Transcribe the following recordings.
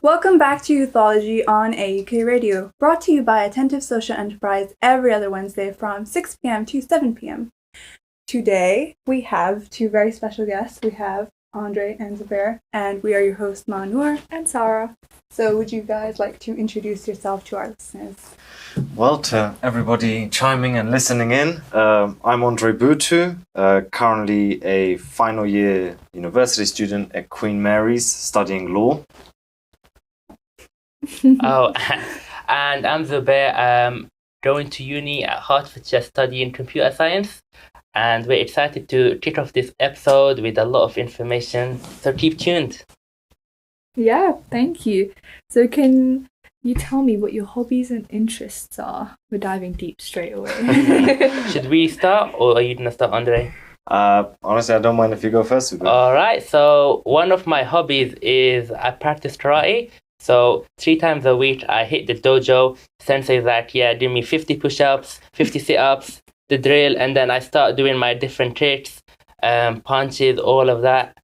Welcome back to Youthology on AUK Radio, brought to you by Attentive Social Enterprise every other Wednesday from 6 p.m. to 7 p.m. Today, we have two very special guests. We have Andre and Zubair, and we are your hosts, Manur and Sarah. So would you guys like to introduce yourself to our listeners? Well, to everybody chiming and listening in, I'm Andre Butu, currently a final year university student at Queen Mary's studying law. Oh, and I'm Zubair, going to uni at Hertfordshire studying computer science, and we're excited to kick off this episode with a lot of information, so keep tuned. Yeah, thank you. So can you tell me what your hobbies and interests are? We're diving deep straight away. Should we start, or are you going to start, Andre? Honestly, I don't mind if you go first. All right, so one of my hobbies is I practice karate. So 3 times a week, I hit the dojo. Sensei's like, yeah, do me 50 push-ups, 50 sit-ups, the drill, and then I start doing my different tricks, punches, all of that.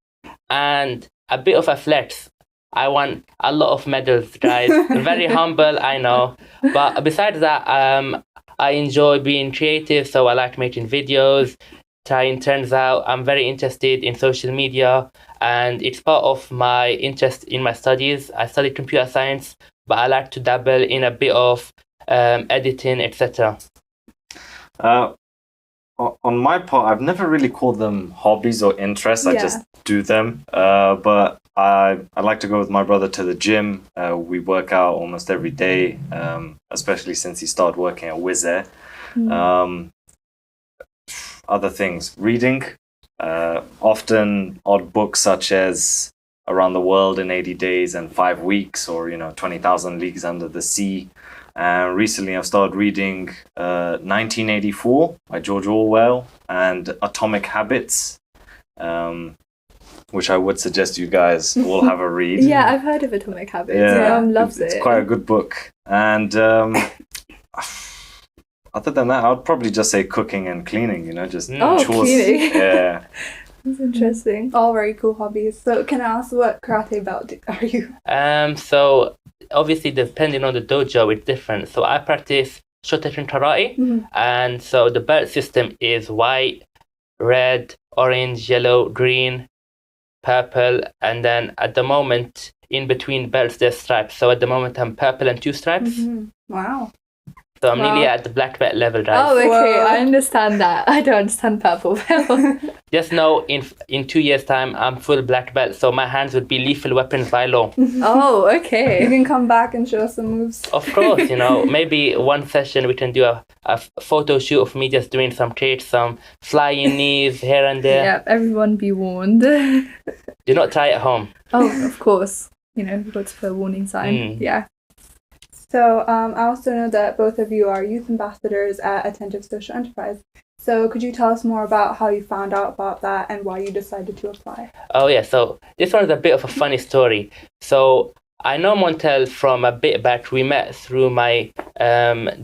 And a bit of a flex. I won a lot of medals, guys. Very humble, I know. But besides that, I enjoy being creative, so I like making videos. Turns out I'm very interested in social media, and it's part of my interest in my studies. I studied computer science, but I like to dabble in a bit of editing, etc. On my part, I've never really called them hobbies or interests. I just do them. But I like to go with my brother to the gym. We work out almost every day, especially since he started working at Wizz Air. Other things, reading, often odd books such as Around the World in 80 Days and 5 Weeks, or 20,000 Leagues Under the Sea. Recently I've started reading 1984 by George Orwell and Atomic Habits, which I would suggest you guys all have a read. Yeah, I've heard of Atomic Habits. Yeah, loves it. It's quite a good book. And other than that, I would probably just say cooking and cleaning, just chores. Cleaning. Yeah. That's interesting. All very cool hobbies. So can I ask what karate belt are you? So obviously depending on the dojo, it's different. So I practice Shotokan karate, and so the belt system is white, red, orange, yellow, green, purple, and then at the moment in between belts there's stripes. So at the moment I'm purple and 2 stripes. Wow. So I'm nearly at the black belt level, guys. Oh, okay, Whoa. I understand that. I don't understand purple belt. Just know in 2 years' time I'm full black belt, so my hands would be lethal weapons by law. Oh, You okay. can come back and show us some moves. Of course, maybe one session we can do a photo shoot of me just doing some tricks, some flying knees here and there. Yeah, everyone be warned. Do not try at home. Oh, of course. We've got to put a warning sign. Yeah. So I also know that both of you are youth ambassadors at Attentive Social Enterprise. So could you tell us more about how you found out about that and why you decided to apply? Oh yeah, so this one is a bit of a funny story. So I know Montel from a bit back. We met through my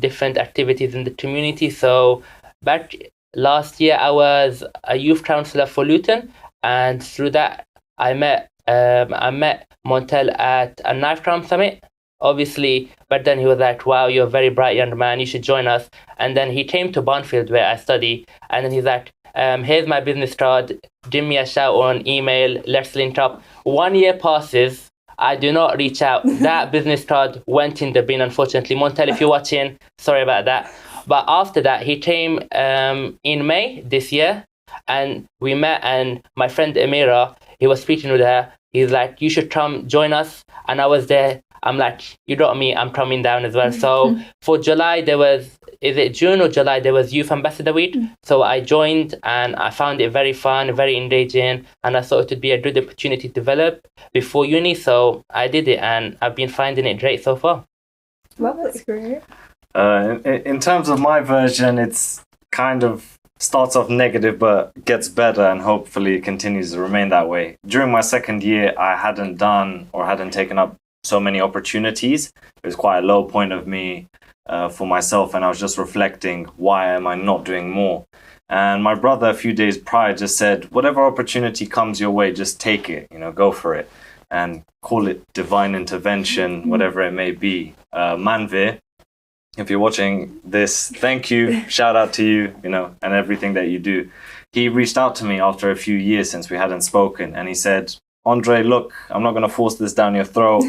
different activities in the community. So back last year I was a youth councillor for Luton, and through that I met Montel at a knife crime summit. Obviously, but then he was like, wow, you're a very bright young man, you should join us. And then he came to Barnfield where I study, and then he's like, here's my business card, give me a shout on email, let's link up. 1 year passes, I do not reach out. That business card went in the bin, unfortunately. Montel, if you're watching, sorry about that. But after that, he came in May this year, and we met, and my friend Amira, he was speaking with her, he's like, you should come join us. And I was there. I'm like, you got me, I'm coming down as well. So for July, is it June or July, there was Youth Ambassador Week. So I joined and I found it very fun, very engaging. And I thought it would be a good opportunity to develop before uni. So I did it and I've been finding it great so far. Well, that's great. In terms of my version, it's kind of starts off negative but gets better and hopefully continues to remain that way. During my second year, I hadn't taken up so many opportunities. It was quite a low point of me for myself, and I was just reflecting, why am I not doing more? And my brother a few days prior just said, whatever opportunity comes your way, just take it, go for it. and call it divine intervention, whatever it may be. Manvir, if you're watching this, thank you, shout out to you, and everything that you do. He reached out to me after a few years since we hadn't spoken, and he said, Andre, look, I'm not going to force this down your throat.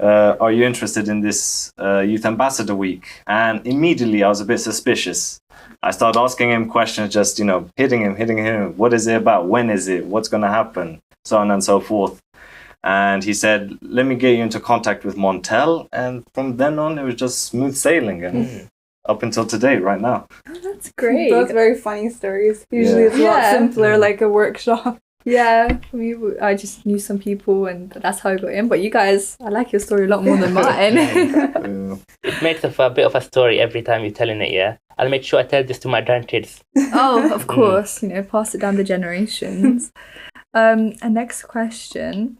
Are you interested in this Youth Ambassador Week? And immediately I was a bit suspicious. I started asking him questions, just, hitting him. What is it about? When is it? What's going to happen? So on and so forth. And he said, let me get you into contact with Montel. And from then on, it was just smooth sailing. And up until today, right now. Oh, that's great. Both very funny stories. Usually it's a lot simpler, like a workshop. Yeah, I just knew some people and that's how I got in. But you guys, I like your story a lot more than mine. It makes a bit of a story every time you're telling it, yeah? I'll make sure I tell this to my grandkids. Oh, of course, pass it down the generations. And next question.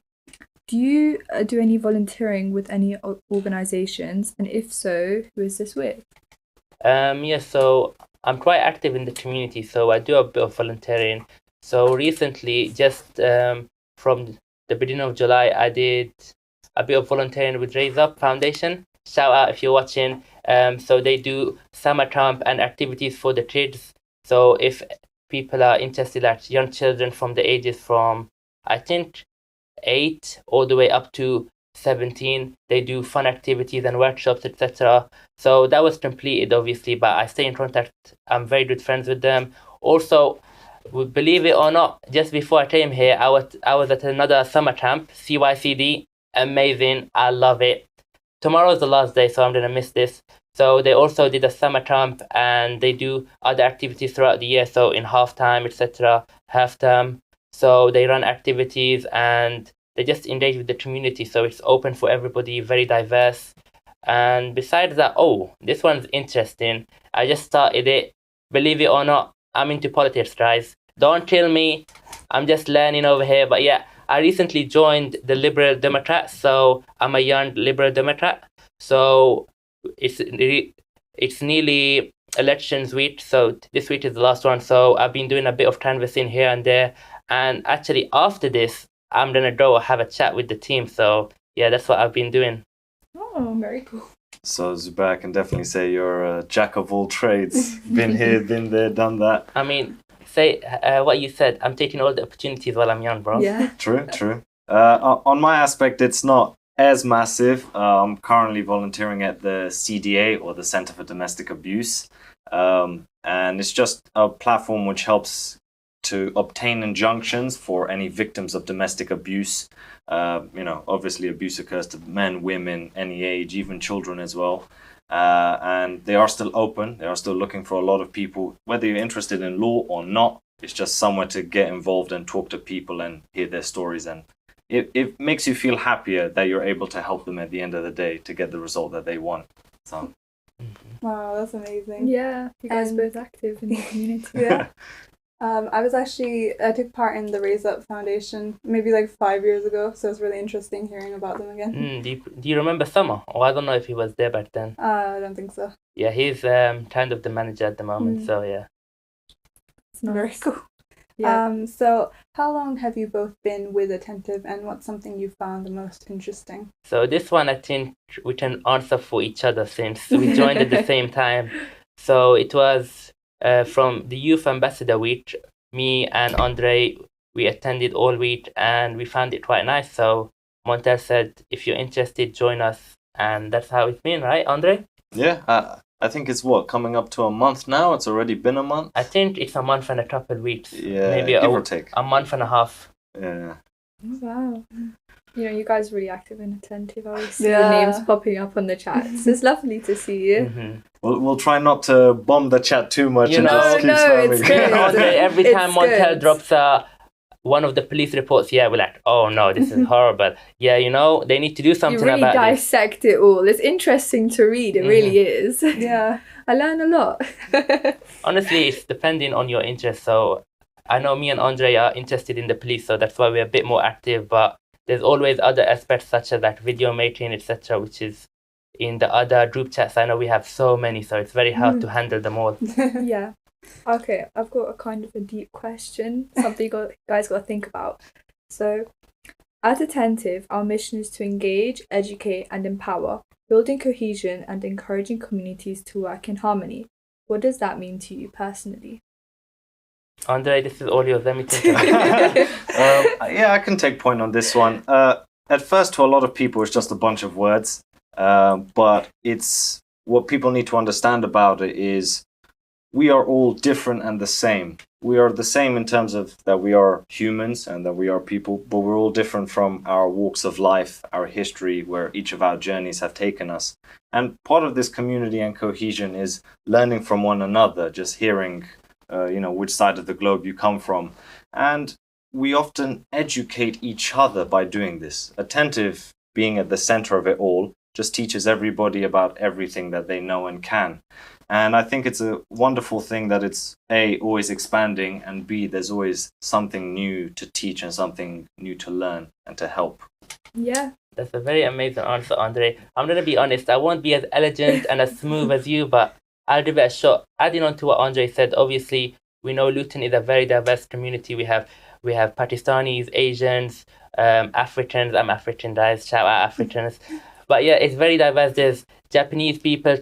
Do you do any volunteering with any organizations? And if so, who is this with? So I'm quite active in the community, so I do a bit of volunteering. So recently, just from the beginning of July, I did a bit of volunteering with Raise Up Foundation. Shout out if you're watching. So they do summer camp and activities for the kids. So if people are interested, like young children from the ages from, I think, 8 all the way up to 17, they do fun activities and workshops, etc. So that was completed, obviously, but I stay in contact. I'm very good friends with them. Also, believe it or not, just before I came here, I was at another summer camp, CYCD. Amazing. I love it. Tomorrow's the last day, so I'm going to miss this. So they also did a summer camp and they do other activities throughout the year. So in half time, etc., half term. So they run activities and they just engage with the community. So it's open for everybody, very diverse. And besides that, this one's interesting. I just started it. Believe it or not, I'm into politics, guys. Don't kill me. I'm just learning over here. But yeah, I recently joined the Liberal Democrats. So I'm a young Liberal Democrat. So it's nearly elections week. So this week is the last one. So I've been doing a bit of canvassing here and there. And actually, after this, I'm going to go have a chat with the team. So yeah, that's what I've been doing. Oh, very cool. So Zubair, I can definitely say you're a jack of all trades. Been here, been there, done that. I mean, say what you said. I'm taking all the opportunities while I'm young, bro. Yeah. True. On my aspect, it's not as massive. I'm currently volunteering at the CDA, or the Center for Domestic Abuse. And it's just a platform which helps to obtain injunctions for any victims of domestic abuse. Obviously abuse occurs to men, women, any age, even children as well. And they are still open. They are still looking for a lot of people, whether you're interested in law or not. It's just somewhere to get involved and talk to people and hear their stories. And it makes you feel happier that you're able to help them at the end of the day to get the result that they want. So. Wow, that's amazing. Yeah, you guys are both active in the community. Yeah. I took part in the Raise Up Foundation maybe like 5 years ago, so it's really interesting hearing about them again. Do you remember Summer? I don't know if he was there back then. I don't think so. Yeah, he's kind of the manager at the moment, so yeah. It's nice. Very cool. Yeah. So how long have you both been with Attentive, and what's something you found the most interesting? So this one, I think we can answer for each other since we joined at the same time. So it was from the Youth Ambassador Week. Me and Andre, we attended all week and we found it quite nice. So Montel said, if you're interested, join us. And that's how it's been, right, Andre? Yeah, I think it's coming up to a month now? It's already been a month? I think it's a month and a couple of weeks. Yeah, maybe give or take. A month and a half. Yeah. Wow. You guys are really active and attentive. I always see your names popping up on the chats. It's lovely to see you. Mm-hmm. We'll try not to bomb the chat too much and know, just keep spamming. It's good. Andre, every It's time Montel good. drops one of the police reports, we're like, oh no, this is horrible. Yeah, they need to do something You really about this. dissect it all. It's interesting to read. It really is. Yeah. I learn a lot. Honestly, it's depending on your interest. So I know me and Andre are interested in the police, so that's why we're a bit more active. But there's always other aspects such as like video making, etc., which is in the other group chats. I know we have so many, so it's very hard to handle them all. Yeah. Okay, I've got a kind of a deep question. Something you guys got to think about. So, At Attentive, our mission is to engage, educate, and empower, building cohesion and encouraging communities to work in harmony. What does that mean to you personally? Andre, this is all yours. Let me think about it. Yeah, I can take point on this one. At first, to a lot of people, it's just a bunch of words. But it's what people need to understand about it is we are all different and the same. We are the same in terms of that we are humans and that we are people, but we're all different from our walks of life, our history, where each of our journeys have taken us. And part of this community and cohesion is learning from one another, just hearing, which side of the globe you come from. And we often educate each other by doing this. Attentive, being at the center of it all, just teaches everybody about everything that they know and can. And I think it's a wonderful thing that it's A, always expanding, and B, there's always something new to teach and something new to learn and to help. Yeah. That's a very amazing answer, Andre. I'm going to be honest, I won't be as elegant and as smooth as you, but I'll give it a shot. Adding on to what Andre said, obviously, we know Luton is a very diverse community. We have Pakistanis, Asians, Africans. I'm African, guys. Shout out Africans. But yeah, it's very diverse. There's Japanese people,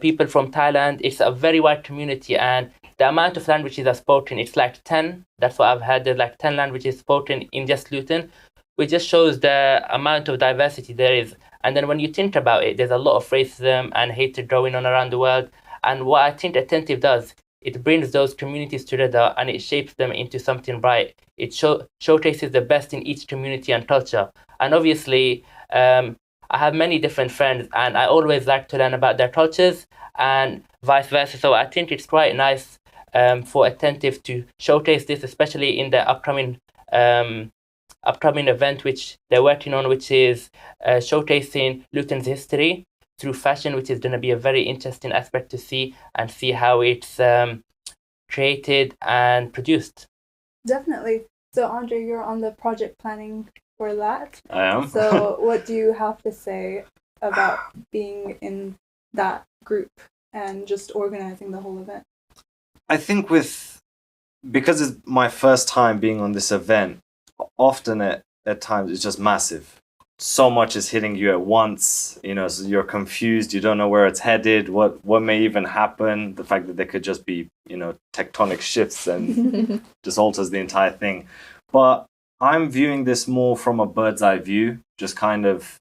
people from Thailand. It's a very wide community, and the amount of languages are spoken, it's like 10. That's what I've heard. There's like 10 languages spoken in just Luton, which just shows the amount of diversity there is. And then when you think about it, there's a lot of racism and hatred going on around the world. And what I think Attentive does, it brings those communities together and it shapes them into something bright. It showcases the best in each community and culture. And obviously, I have many different friends and I always like to learn about their cultures and vice versa. So I think it's quite nice for Attentive to showcase this, especially in the upcoming event which they're working on, which is showcasing Luton's history through fashion, which is going to be a very interesting aspect to see how it's created and produced. Definitely. So Andre, you're on the project planning for that. I am. So what do you have to say about being in that group and just organizing the whole event? I think because it's my first time being on this event, often at times it's just massive. So much is hitting you at once, so you're confused, you don't know where it's headed, what may even happen, the fact that there could just be, tectonic shifts and just alters the entire thing. But I'm viewing this more from a bird's eye view, just kind of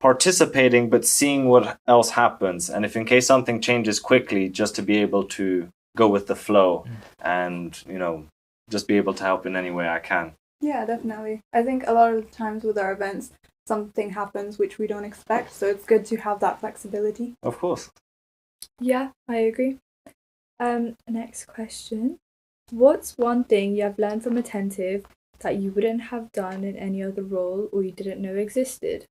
participating, but seeing what else happens. And if in case something changes quickly, just to be able to go with the flow and, just be able to help in any way I can. Yeah, definitely. I think a lot of the times with our events, something happens which we don't expect, so it's good to have that flexibility. Of course. Yeah, I agree. Next question. What's one thing you have learned from Attentive that you wouldn't have done in any other role or you didn't know existed?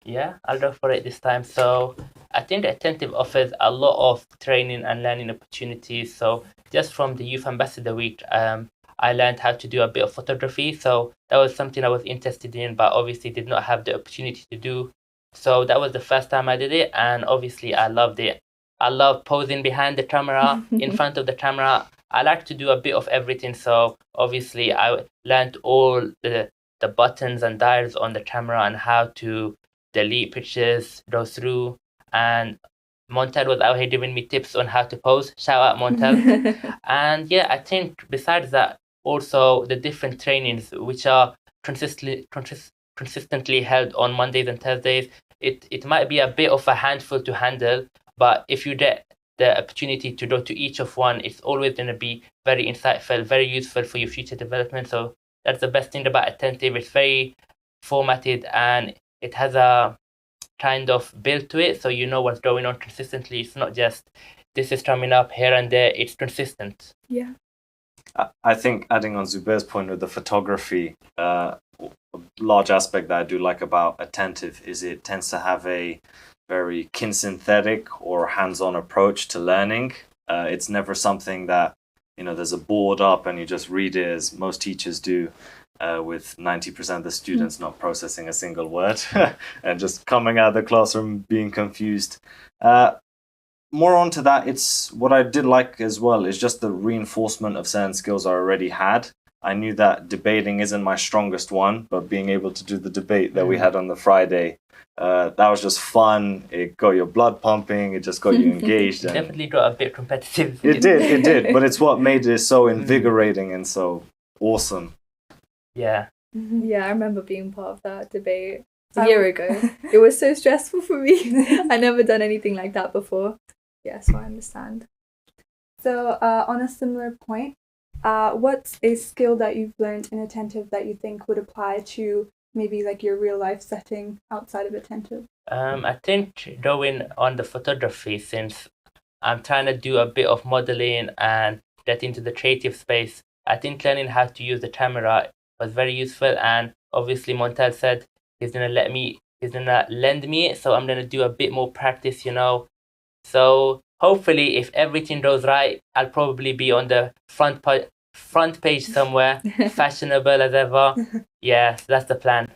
Yeah, I'll go for it this time. So I think Attentive offers a lot of training and learning opportunities. So just from the Youth Ambassador Week, I learned how to do a bit of photography. So that was something I was interested in, but obviously did not have the opportunity to do. So that was the first time I did it. And obviously I loved it. I love posing behind the camera, in front of the camera. I like to do a bit of everything. So obviously I learned all the buttons and dials on the camera and how to delete pictures, go through. And Montel was out here giving me tips on how to pose. Shout out Montel. And yeah, I think besides that, also the different trainings which are consistently held on Mondays and Thursdays, it might be a bit of a handful to handle, but if you get the opportunity to go to each of one, it's always going to be very insightful, very useful for your future development. So that's the best thing about Attentive. It's very formatted and it has a kind of build to it, so you know what's going on consistently. It's not just this is coming up here and there, it's consistent. Yeah. I think adding on Zubair's point with the photography, a large aspect that I do like about Attentive is it tends to have a very kinesthetic or hands-on approach to learning. It's never something that, there's a board up and you just read it as most teachers do, with 90% of the students not processing a single word and just coming out of the classroom being confused. More on to that, it's what I did like as well is just the reinforcement of certain skills I already had. I knew that debating isn't my strongest one, but being able to do the debate that we had on the Friday, that was just fun. It got your blood pumping. It just got you engaged. And Definitely got a bit competitive. it did. But it's what made it so invigorating and so awesome. Yeah. Yeah, I remember being part of that debate a year ago. It was so stressful for me. I never done anything like that before. Yeah, so I understand. So, on a similar point, what's a skill that you've learned in Attentive that you think would apply to maybe like your real life setting outside of Attentive? I think going on the photography, since I'm trying to do a bit of modeling and get into the creative space, I think learning how to use the camera was very useful. And obviously Montel said he's gonna lend me it, so I'm gonna do a bit more practice, So hopefully, if everything goes right, I'll probably be on the front page somewhere, fashionable as ever. Yeah, that's the plan.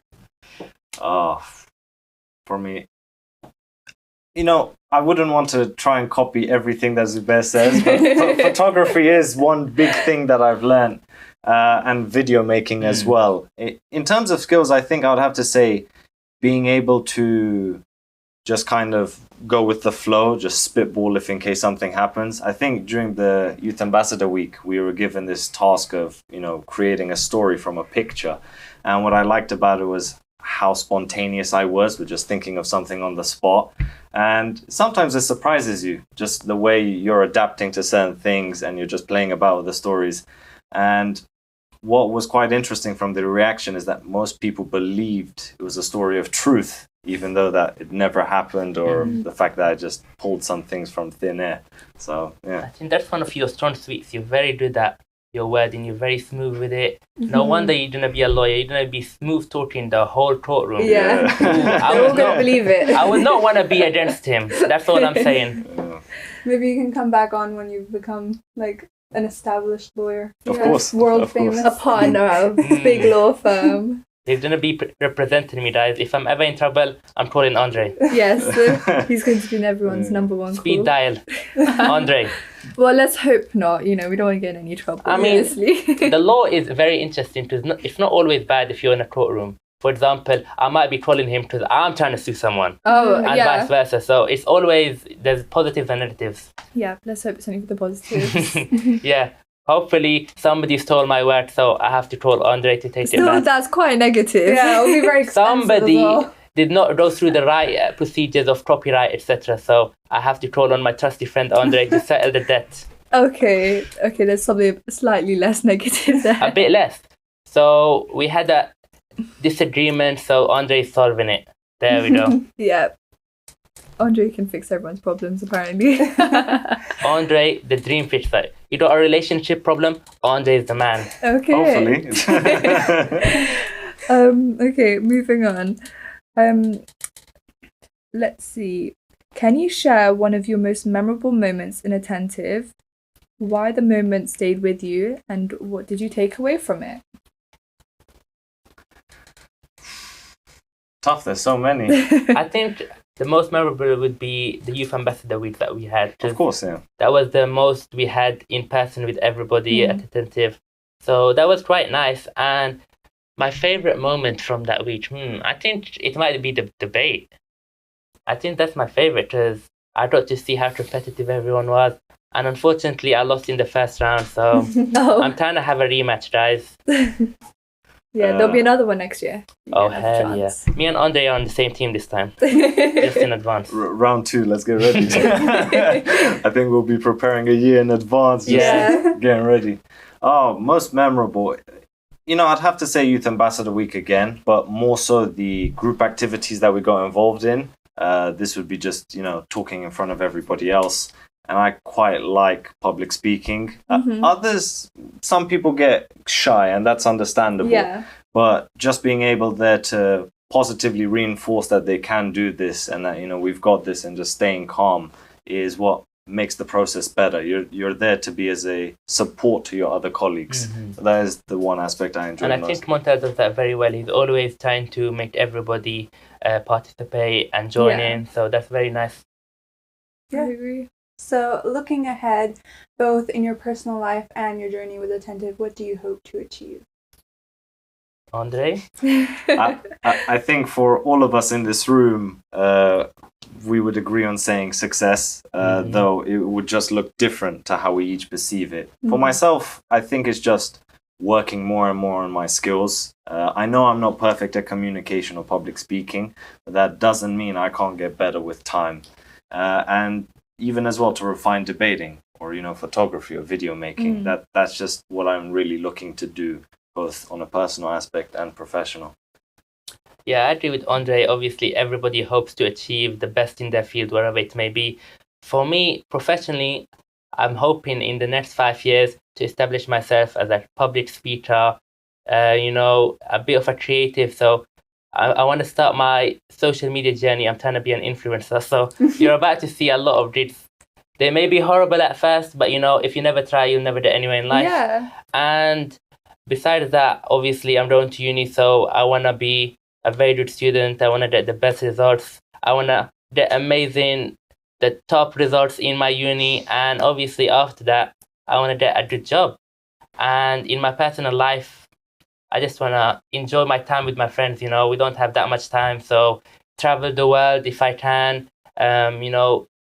For me, I wouldn't want to try and copy everything that Zubair says, but photography is one big thing that I've learned, and video making as well. In terms of skills, I think I would have to say being able to just kind of go with the flow, just spitball if in case something happens. I think during the Youth Ambassador Week, we were given this task of, creating a story from a picture. And what I liked about it was how spontaneous I was with just thinking of something on the spot. And sometimes it surprises you, just the way you're adapting to certain things and you're just playing about with the stories. And what was quite interesting from the reaction is that most people believed it was a story of truth, even though that it never happened, or the fact that I just pulled some things from thin air. So, yeah. I think that's one of your strong suits. You're very good at your wording. You're very smooth with it. No wonder you're going to be a lawyer. You're going to be smooth talking the whole courtroom. Yeah. I will not believe it. I would not want to be against him. That's all I'm saying. Maybe you can come back on when you've become like an established lawyer. Of course. World of course. famous. A partner of a big law firm. He's going to be representing me, guys. If I'm ever in trouble, I'm calling Andre. Yes, he's going to be everyone's number one Speed call. dial. Andre. Well, let's hope not. We don't want to get in any trouble, I mean, obviously. The law is very interesting because it's not always bad if you're in a courtroom. For example, I might be calling him because I'm trying to sue someone. Oh, and yeah. vice versa. So it's always, there's positives and negatives. Yeah, let's hope it's only for the positives. Yeah. Hopefully somebody stole my work, so I have to call Andre to take it Still, back. that's quite negative. Yeah, it'll be very expensive. Somebody as well. did not go through the right procedures of copyright, etc. So I have to call on my trusty friend Andre to settle the debt. Okay, there's something slightly less negative there. A bit less. So we had a disagreement, so Andre is solving it. There we go. Yeah. Andre can fix everyone's problems, apparently. Andre, the dream fixer. You got a relationship problem? Andre is the man. Okay. Hopefully. Okay, moving on. Let's see. Can you share one of your most memorable moments in Attentive? Why the moment stayed with you, and what did you take away from it? Tough, there's so many. I think the most memorable would be the Youth Ambassador Week that we had. Of course, yeah. That was the most we had in person with everybody at Attentive. So that was quite nice. And my favorite moment from that week, I think it might be the debate. I think that's my favorite because I got to see how competitive everyone was. And unfortunately, I lost in the first round. So I'm trying to have a rematch, guys. Yeah, there'll be another one next year. Oh, hell yeah. Me and Andre are on the same team this time. Just in advance. Round 2, let's get ready. I think we'll be preparing a year in advance, just getting ready. Oh, most memorable. I'd have to say Youth Ambassador Week again, but more so the group activities that we got involved in. This would be just, talking in front of everybody else. And I quite like public speaking. Some people get shy, and that's understandable. Yeah. But just being able there to positively reinforce that they can do this and that, we've got this, and just staying calm is what makes the process better. You're there to be as a support to your other colleagues. So that is the one aspect I enjoy And I most. think Montel does that very well. He's always trying to make everybody participate and join in. So that's very nice. Yeah, I agree. So, looking ahead, both in your personal life and your journey with Attentive, what do you hope to achieve? Andre? I think for all of us in this room, we would agree on saying success, though it would just look different to how we each perceive it. For myself, I think it's just working more and more on my skills. I know I'm not perfect at communication or public speaking, but that doesn't mean I can't get better with time. And even as well to refine debating or, photography or video making. That's just what I'm really looking to do, both on a personal aspect and professional. Yeah, I agree with Andre. Obviously, everybody hopes to achieve the best in their field, wherever it may be. For me, professionally, I'm hoping in the next 5 years to establish myself as a public speaker, a bit of a creative. So I want to start my social media journey. I'm trying to be an influencer. So you're about to see a lot of deeds. They may be horrible at first, but if you never try, you'll never do anywhere in life. Yeah. And besides that, obviously, I'm going to uni, so I want to be a very good student. I want to get the best results. I want to get the top results in my uni. And obviously, after that, I want to get a good job. And in my personal life, I just want to enjoy my time with my friends. We don't have that much time. So travel the world if I can,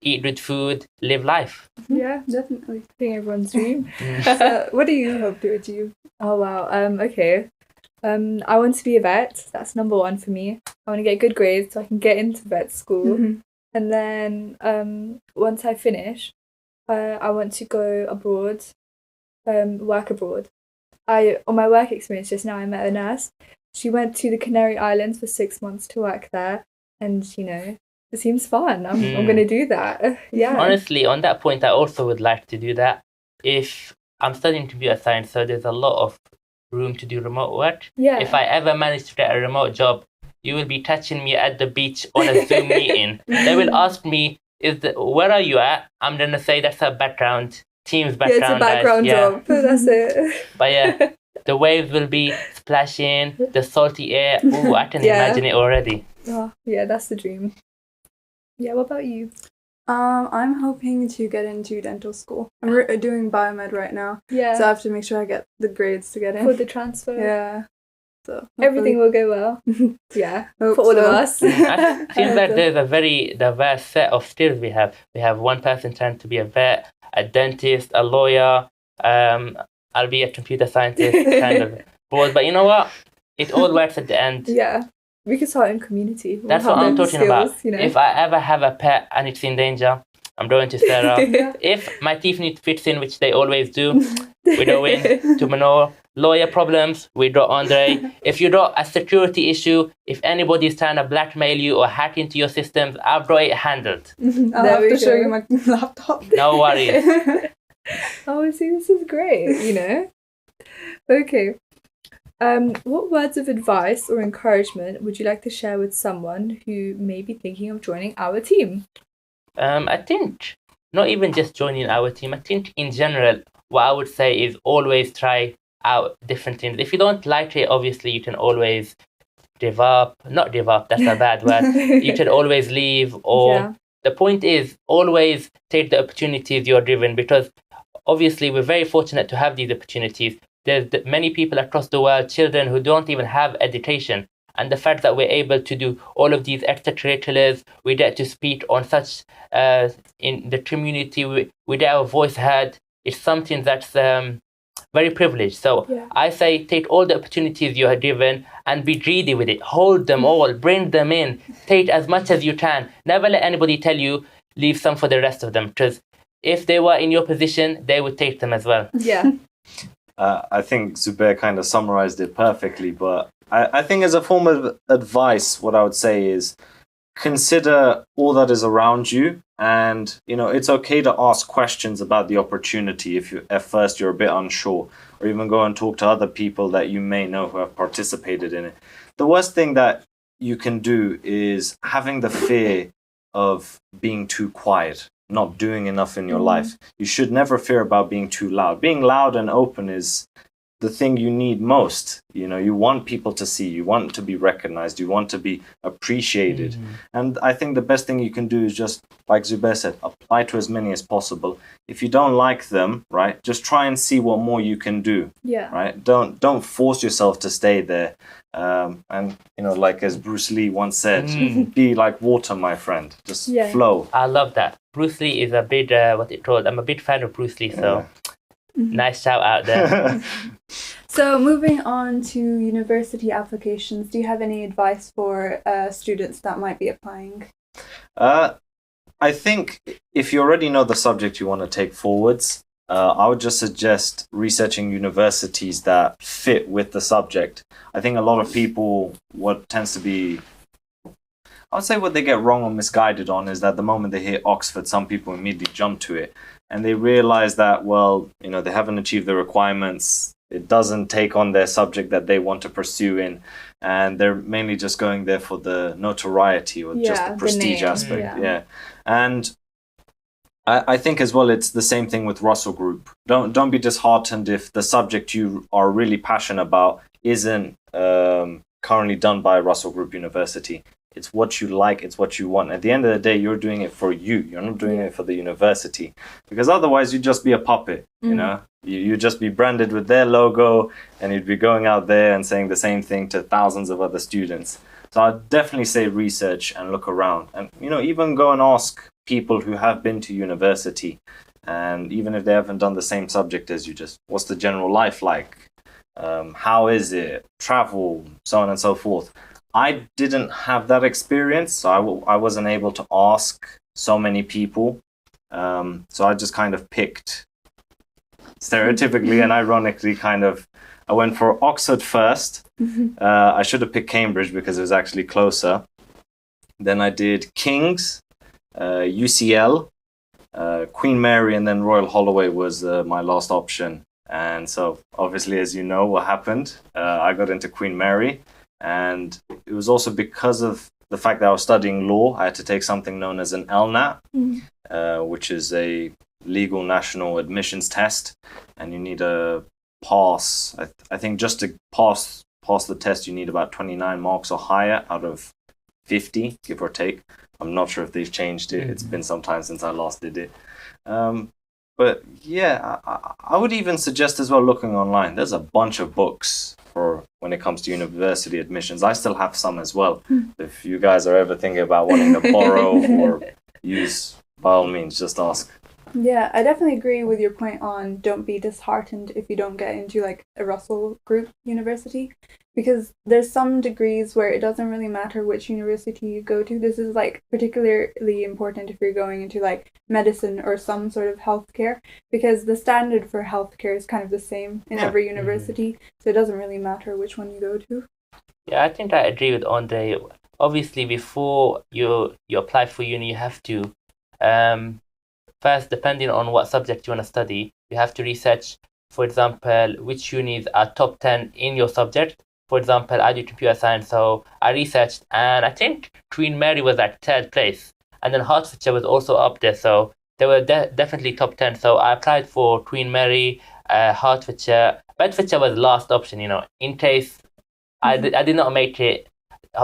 eat good food, live life. Yeah, definitely. I think everyone's dream. So, what do you hope to achieve? Oh, wow. Okay. I want to be a vet. That's number one for me. I want to get good grades so I can get into vet school. And then once I finish, I want to go abroad, work abroad. On my work experience just now, I met a nurse. She went to the Canary Islands for 6 months to work there. And, it seems fun. I'm going to do that. Yeah. Honestly, on that point, I also would like to do that. If I'm studying computer science, so there's a lot of room to do remote work. Yeah. If I ever manage to get a remote job, you will be touching me at the beach on a Zoom meeting. They will ask me, where are you at? I'm going to say that's a background, team's background. Yeah, it's a background job. That's it. But yeah, the waves will be splashing, the salty air. Ooh, I can imagine it already. Oh, yeah, that's the dream. Yeah, what about you? I'm hoping to get into dental school. I'm doing biomed right now. Yeah. So I have to make sure I get the grades to get in. For the transfer. Yeah. So everything will go well. Yeah. Hope for all so. of us. It seems like there's a very diverse set of skills we have. We have one person trying to be a vet, a dentist, a lawyer. I'll be a computer scientist, kind of broad. But you know what? It all works at the end. Yeah. We could start in community. That's what I'm talking about. If I ever have a pet and it's in danger, I'm going to Sarah. If my teeth need fixing, which they always do, we go in to Manor. Lawyer problems, we draw Andre. If you draw a security issue, if anybody's trying to blackmail you or hack into your systems, I'll draw it handled. I'll have to show you my laptop. No worries. Oh, see, this is great, Okay. What words of advice or encouragement would you like to share with someone who may be thinking of joining our team? I think not even just joining our team. I think in general, what I would say is always try out different things. If you don't like it, obviously you can always give up. Not give up, that's a bad word. You can always leave. Or the point is always take the opportunities you're given, because obviously we're very fortunate to have these opportunities. There's many people across the world, children who don't even have education. And the fact that we're able to do all of these extracurriculars, we get to speak on such, in the community, we get our voice heard. It's something that's very privileged. So I say take all the opportunities you are given and be greedy with it. Hold them all, bring them in, take as much as you can. Never let anybody tell you, leave some for the rest of them. Because if they were in your position, they would take them as well. Yeah. I think Zubair kind of summarized it perfectly, but I think as a form of advice, what I would say is consider all that is around you. And, it's okay to ask questions about the opportunity if at first you're a bit unsure, or even go and talk to other people that you may know who have participated in it. The worst thing that you can do is having the fear of being too quiet, not doing enough in your life. You should never fear about being too loud. Being loud and open is the thing you need most. You know, you want people to see, you want to be recognized, you want to be appreciated. And I think the best thing you can do is just, like Zubair said, apply to as many as possible. If you don't like them, right, just try and see what more you can do. Yeah. Right? Don't force yourself to stay there. And you know, like as Bruce Lee once said, be like water, my friend. Just flow. I love that. Bruce Lee is a bit I'm a big fan of Bruce Lee, so nice shout out there. So moving on to university applications, do you have any advice for students that might be applying? I think if you already know the subject you want to take forwards, I would just suggest researching universities that fit with the subject. I think a lot of people, what tends to be, I would say what they get wrong or misguided on is that the moment they hear Oxford, some people immediately jump to it. And they realize that, well, you know, they haven't achieved the requirements. It doesn't take on their subject that they want to pursue in. And they're mainly just going there for the notoriety or just the prestige aspect. Yeah. And I think as well, it's the same thing with Russell Group. Don't be disheartened if the subject you are really passionate about isn't currently done by Russell Group University. It's what you like, it's what you want. At the end of the day, you're doing it for you. You're not doing it for the university. Because otherwise, you'd just be a puppet, you know? You'd just be branded with their logo, and you'd be going out there and saying the same thing to thousands of other students. So I'd definitely say research and look around. And, you know, even go and ask people who have been to university. And even if they haven't done the same subject as you, just what's the general life like? How is it? Travel, so on and so forth. I didn't have that experience, so I wasn't able to ask so many people. So I just kind of picked, stereotypically and ironically, I went for Oxford first. I should have picked Cambridge because it was actually closer. Then I did King's, UCL, Queen Mary, and then Royal Holloway was my last option. And so obviously, as you know, what happened, I got into Queen Mary. And it was also because of the fact that I was studying law, I had to take something known as an LNAT, which is a legal national admissions test. And you need a pass. I think just to pass the test, you need about 29 marks or higher out of 50, give or take. I'm not sure if they've changed it. It's been some time since I last did it. But yeah, I would even suggest as well looking online. There's a bunch of books for when it comes to university admissions. I still have some as well. If you guys are ever thinking about wanting to borrow or use, by all means, just ask. Yeah, I definitely agree with your point on don't be disheartened if you don't get into like a Russell Group university, because there's some degrees where it doesn't really matter which university you go to. This is like particularly important if you're going into like medicine or some sort of healthcare, because the standard for healthcare is kind of the same in every university, so it doesn't really matter which one you go to. Yeah, I think I agree with Andre. Obviously, before you apply for uni, you have to first, depending on what subject you want to study, you have to research, for example, which unis are top 10 in your subject. For example, I do computer science, so I researched, and I think Queen Mary was at 3rd place, and then Hertfordshire was also up there, so they were definitely top 10. So I applied for Queen Mary, Hertfordshire. Bedfordshire was the last option, you know, in case I did not make it.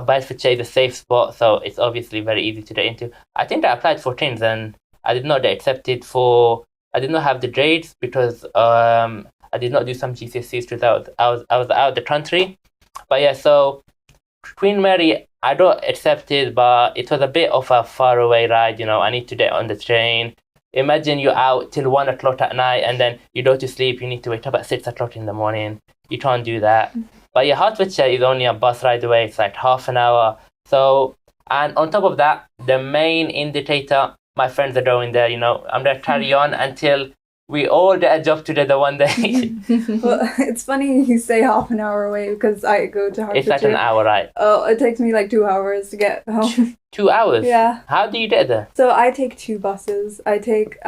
Bedfordshire is a safe spot, so it's obviously very easy to get into. I think I applied for King's, and I did not get accepted I did not have the grades because I did not do some GCSEs because I was out of the country. But yeah, so Queen Mary, I got accepted, but it was a bit of a faraway ride, you know. I need to get on the train. Imagine you're out till 1 o'clock at night and then you go to sleep, you need to wake up at 6 o'clock in the morning. You can't do that. But yeah, Hertfordshire is only a bus ride away, it's like half an hour. So, and on top of that, the main indicator, my friends are going there, you know. I'm going to carry on until we all get a job together one day. Well, it's funny you say half an hour away because I go to Hertfordshire. It's like an hour, right? Oh, it takes me like 2 hours to get home. 2 hours? Yeah. How do you get there? So I take 2 buses. I take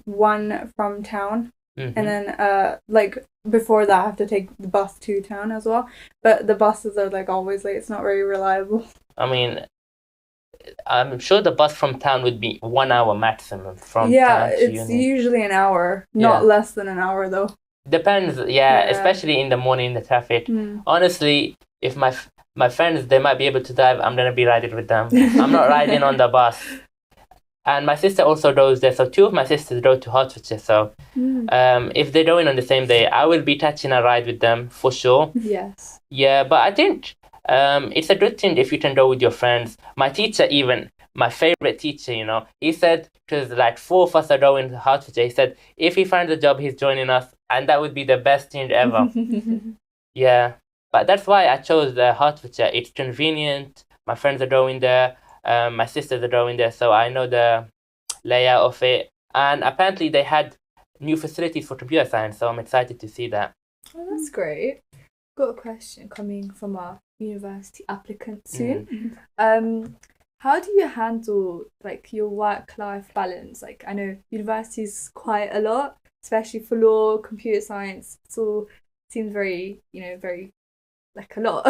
one from town, and then like before that I have to take the bus to town as well. But the buses are like always late. It's not very reliable. I mean, I'm sure the bus from town would be 1 hour maximum from town to it's uni. usually an hour, not less than an hour though. Depends, yeah, especially in the morning in the traffic. Honestly, if my friends, they might be able to drive, I'm gonna be riding with them. I'm not riding on the bus. And my sister also goes there, so two of my sisters go to Hertfordshire. So if they're going on the same day, I will be touching a ride with them for sure. Yes. Yeah, but I think it's a good thing if you can go with your friends. My teacher, even my favorite teacher, he said, because like four of us are going to Hertfordshire, he said if he finds a job, he's joining us, and that would be the best thing ever. Yeah, but that's why I chose the Hertfordshire. It's convenient. My friends are going there. My sisters are going there, so I know the layout of it. And apparently, they had new facilities for computer science, so I'm excited to see that. Oh, that's great. Got a question coming from our university applicant soon. How do you handle like your work-life balance? Like, I know university's quite a lot, especially for law, computer science. It all seems very, very like a lot.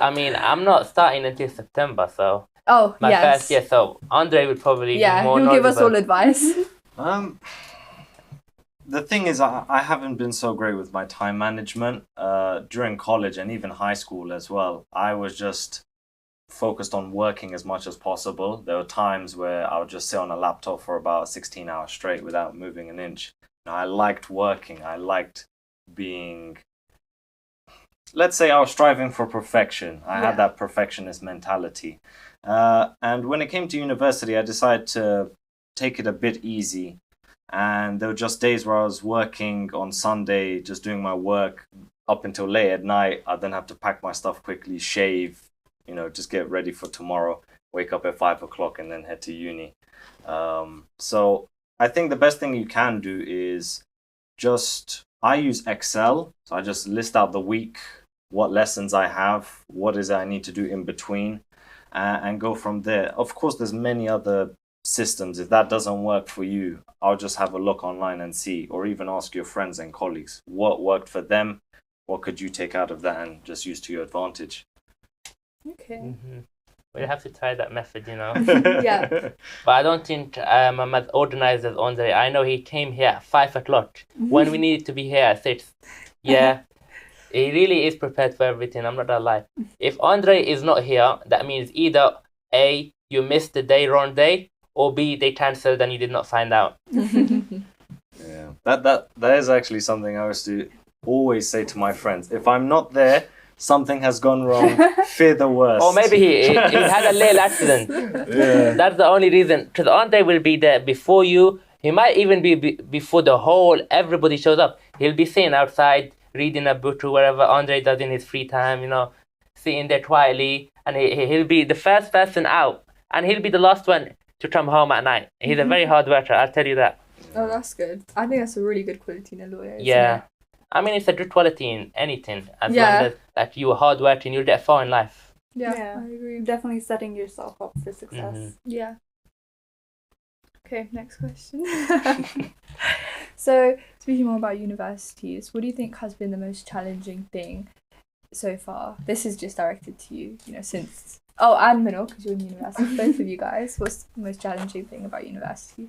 I mean, I'm not starting until September, so my yes. first year. So Andre would probably be more he'll give us all advice. The thing is, I haven't been so great with my time management during college and even high school as well. I was just focused on working as much as possible. There were times where I would just sit on a laptop for about 16 hours straight without moving an inch. I liked working. I liked being, let's say I was striving for perfection. I had that perfectionist mentality. And when it came to university, I decided to take it a bit easy. And there were just days where I was working on Sunday, just doing my work up until late at night. I'd then have to pack my stuff quickly, shave, just get ready for tomorrow, wake up at 5 o'clock and then head to uni. So I think the best thing you can do is I use Excel. So I just list out the week, what lessons I have, what is it I need to do in between, and go from there. Of course, there's many other systems. If that doesn't work for you, I'll just have a look online and see, or even ask your friends and colleagues what worked for them, what could you take out of that and just use to your advantage. Okay. We'll have to try that method, Yeah. But I don't think I'm as organized as Andre. I know he came here at 5 o'clock when we needed to be here at 6. Yeah. He really is prepared for everything, I'm not gonna lie. If Andre is not here, that means either A, you missed the wrong day, or B, they cancelled and you did not find out. Yeah, that is actually something I used to always say to my friends. If I'm not there, something has gone wrong, fear the worst. Or maybe he had a little accident. Yeah. That's the only reason. Because Andre will be there before you. He might even be before everybody shows up. He'll be sitting outside, reading a book or whatever Andre does in his free time, sitting there quietly. And he'll be the first person out. And he'll be the last one to come home at night. He's a very hard worker, I'll tell you that. Oh, that's good. I think that's a really good quality in a lawyer, isn't Yeah. it? I mean, it's a good quality in anything. As long as you are hard working, you'll get far in life. Yeah, I agree. Definitely setting yourself up for success. Yeah. Okay, next question. So, speaking more about universities, what do you think has been the most challenging thing so far? This is just directed to you, since... Oh, and Minal, because you're in university, both of you guys. What's the most challenging thing about university?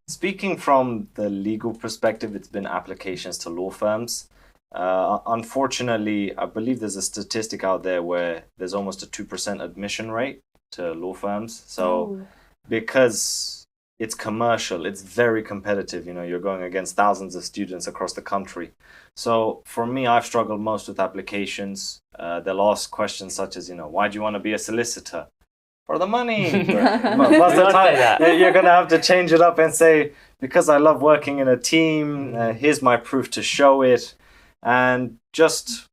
Speaking from the legal perspective, it's been applications to law firms. Unfortunately, I believe there's a statistic out there where there's almost a 2% admission rate to law firms. So because it's commercial, it's very competitive. You're going against thousands of students across the country. So for me, I've struggled most with applications. They'll ask questions such as, why do you want to be a solicitor? For the money. Most of the time, you're going to have to change it up and say, because I love working in a team, here's my proof to show it. And just,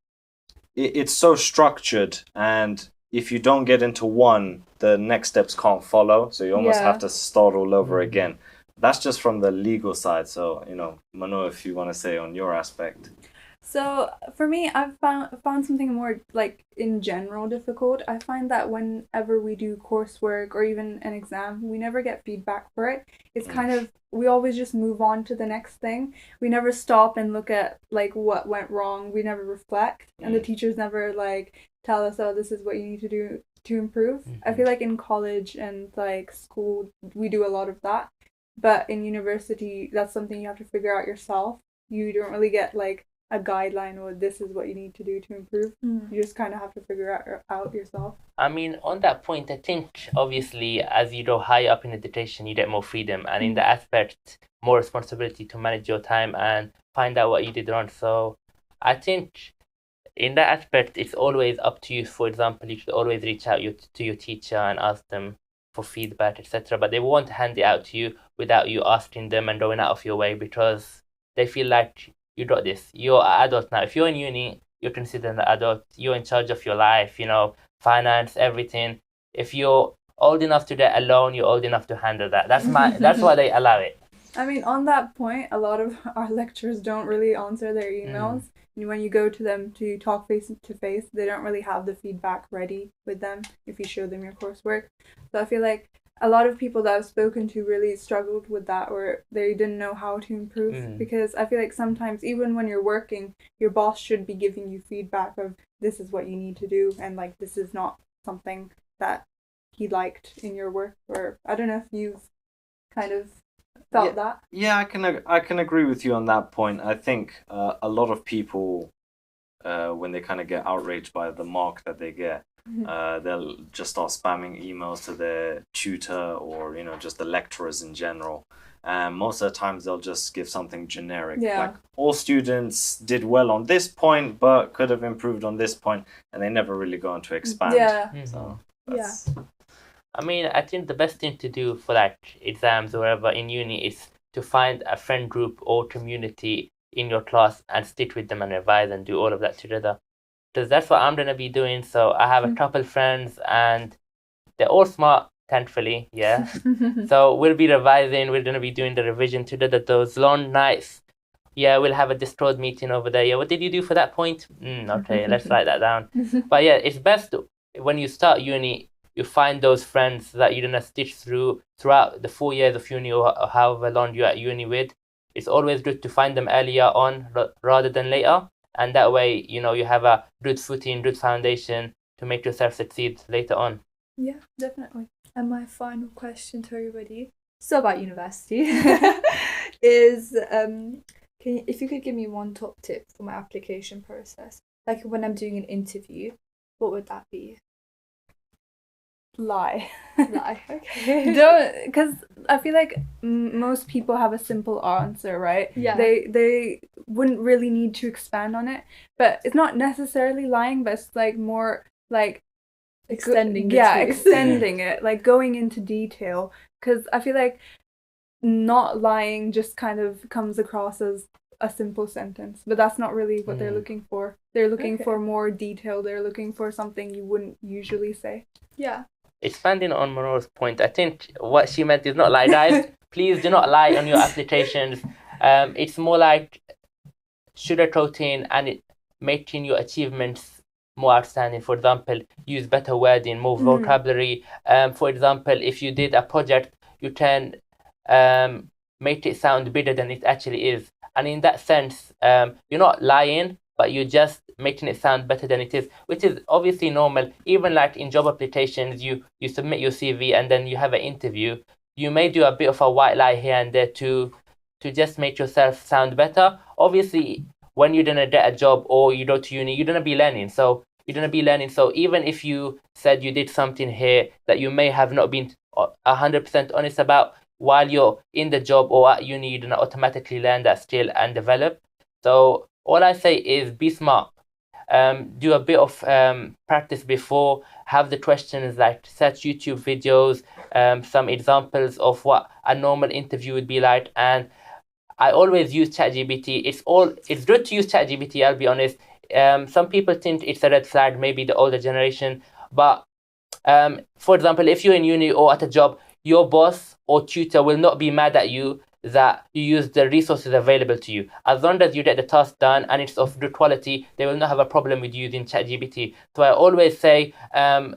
it's so structured. And if you don't get into one, the next steps can't follow. So you almost have to start all over again. That's just from the legal side. So, Manu, if you want to say on your aspect. So for me, I've found something more like in general difficult. I find that whenever we do coursework or even an exam, we never get feedback for it. It's kind of, we always just move on to the next thing. We never stop and look at like what went wrong. We never reflect, and the teachers never like tell us, oh, this is what you need to do to improve. I feel like in college and like school, we do a lot of that. But in university, that's something you have to figure out yourself. you don't really get like a guideline or this is what you need to do to improve. You just kind of have to figure out yourself. I mean, on that point, I think obviously as you go higher up in education, you get more freedom, and in that aspect, more responsibility to manage your time and find out what you did wrong. So I think in that aspect, it's always up to you. For example, you should always reach out to your teacher and ask them for feedback, etc. But they won't hand it out to you without you asking them and going out of your way, because they feel like you got this. You're an adult now. If you're in uni, you're considered an adult. You're in charge of your life, finance, everything. If you're old enough to do that alone, you're old enough to handle that. That's why they allow it. I mean, on that point, a lot of our lecturers don't really answer their emails. And when you go to them to talk face to face, they don't really have the feedback ready with them if you show them your coursework. So I feel like a lot of people that I've spoken to really struggled with that, or they didn't know how to improve, because I feel like sometimes even when you're working, your boss should be giving you feedback of this is what you need to do, and like this is not something that he liked in your work. Or I don't know if you've kind of felt that. Yeah, I can agree with you on that point. I think a lot of people, when they kind of get outraged by the mark that they get, they'll just start spamming emails to their tutor or just the lecturers in general. Most of the times they'll just give something generic, like all students did well on this point but could have improved on this point, and they never really go on to expand. So that's... I mean, I think the best thing to do for like exams or whatever in uni is to find a friend group or community in your class and stick with them and revise and do all of that together. Because that's what I'm going to be doing. So I have a couple friends and they're all smart, thankfully, yeah. So we'll be revising, we're going to be doing the revision together, those long nights. Yeah, we'll have a Discord meeting over there. Yeah, what did you do for that point? Okay, let's write that down. But yeah, it's best when you start uni, you find those friends that you're going to stitch throughout the 4 years of uni or however long you're at uni with. It's always good to find them earlier on rather than later. And that way, you have a good footing, good foundation to make yourself succeed later on. Yeah, definitely. And my final question to everybody, so about university, is if you could give me one top tip for my application process, like when I'm doing an interview, what would that be? Lie. Okay. Don't, because I feel like most people have a simple answer, right? Yeah. They wouldn't really need to expand on it, but it's not necessarily lying, but it's like more like extending extending it, like going into detail, because I feel like not lying just kind of comes across as a simple sentence, but that's not really what they're looking for. They're looking for more detail. They're looking for something you wouldn't usually say. Yeah. Expanding on Monroe's point, I think what she meant is not lie, guys. Please do not lie on your applications. It's more like sugarcoating and making your achievements more outstanding. For example, use better wording, more vocabulary. For example, if you did a project, you can make it sound bigger than it actually is. And in that sense, you're not lying, but you're just making it sound better than it is, which is obviously normal. Even like in job applications, you submit your CV and then you have an interview. You may do a bit of a white lie here and there to just make yourself sound better. Obviously, when you're gonna get a job or you go to uni, you're gonna be learning. So even if you said you did something here that you may have not been 100% honest about, while you're in the job or at uni, you're gonna automatically learn that skill and develop. So all I say is be smart. Do a bit of practice before, have the questions, like search YouTube videos, some examples of what a normal interview would be like. And I always use ChatGPT. It's good to use ChatGPT, I'll be honest. Some people think it's a red flag, maybe the older generation. But for example, if you're in uni or at a job, your boss or tutor will not be mad at you that you use the resources available to you. As long as you get the task done and it's of good quality, they will not have a problem with using ChatGPT. So I always say, ask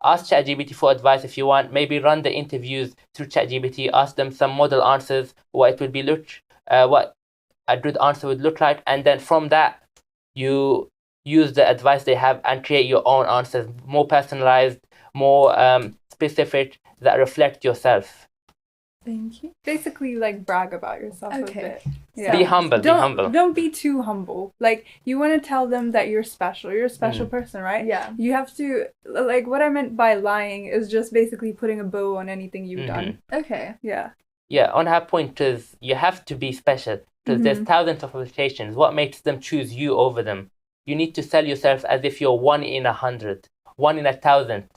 ChatGPT for advice if you want. Maybe run the interviews through ChatGPT. Ask them some model answers, what a good answer would look like, and then from that, you use the advice they have and create your own answers, more personalized, more specific, that reflect yourself. Thank you. Basically, like, brag about yourself a Okay. bit. Be humble. Be humble. Don't be too humble. Like, you want to tell them that you're special. You're a special person, right? Yeah. You have to, like, what I meant by lying is just basically putting a bow on anything you've done. Okay. Yeah. Yeah, on her point is you have to be special because there's thousands of applications. What makes them choose you over them? You need to sell yourself as if you're 1 in 100, 1 in 1,000.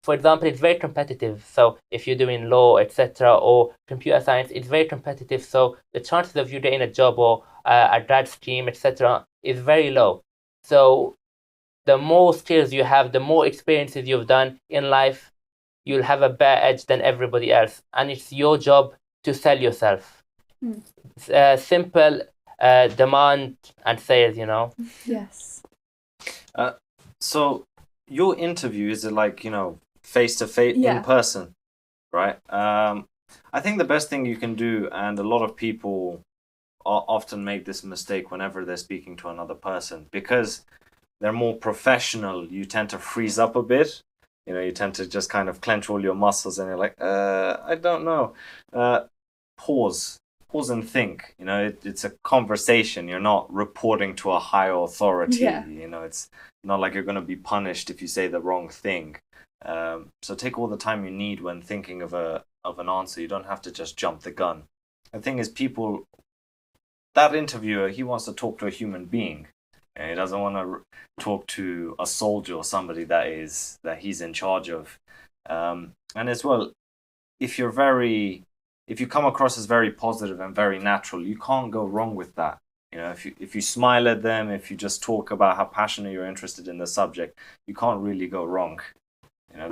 For example, it's very competitive. So if you're doing law, etc., or computer science, it's very competitive. So the chances of you getting a job or a grad scheme, etc., is very low. So the more skills you have, the more experiences you've done in life, you'll have a better edge than everybody else. And it's your job to sell yourself. Simple demand and sales, Yes. So your interview, is it like, face to face, in person, right? I think the best thing you can do, and a lot of people often make this mistake whenever they're speaking to another person, because they're more professional, you tend to freeze up a bit. You tend to just kind of clench all your muscles and you're like, I don't know. Pause and think. It's a conversation. You're not reporting to a higher authority. It's not like you're going to be punished if you say the wrong thing. So take all the time you need when thinking of an answer. You don't have to just jump the gun. The thing is, that interviewer, he wants to talk to a human being. And he doesn't want to talk to a soldier or somebody that he's in charge of. And as well, if you come across as very positive and very natural, you can't go wrong with that. If you smile at them, if you just talk about how passionate you're interested in the subject, you can't really go wrong. I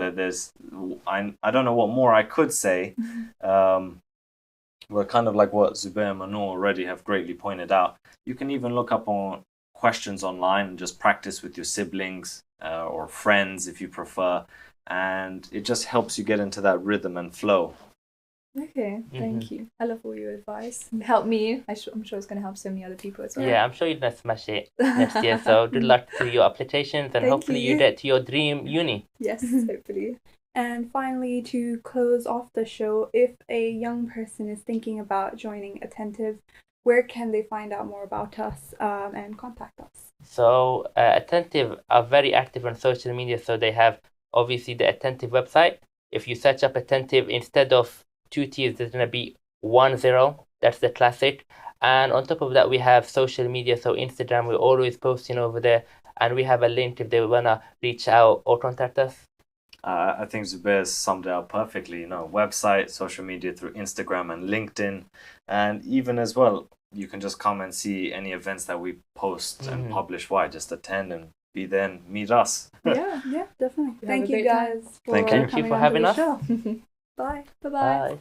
don't know what more I could say. Well, kind of like what Zubair and Manor already have greatly pointed out. You can even look up on questions online and just practice with your siblings or friends if you prefer, and it just helps you get into that rhythm and flow. Okay, thank you. I love all your advice. Help me. I'm sure it's going to help so many other people as well. Yeah, I'm sure you're going to smash it next year. So good luck to your applications and hopefully you get to your dream uni. Yes, hopefully. And finally, to close off the show, if a young person is thinking about joining Attentive, where can they find out more about us and contact us? So Attentive are very active on social media. So they have obviously the Attentive website. If you search up Attentive, instead of 2 T's, there's going to be 10. That's the classic. And on top of that, we have social media. So Instagram, we're always posting over there. And we have a link if they want to reach out or contact us. I think Zubair summed it up perfectly. Website, social media through Instagram and LinkedIn. And even as well, you can just come and see any events that we post and publish. Just attend and be there and meet us. Yeah, definitely. Thank you guys Thank you for having us. Bye. Bye.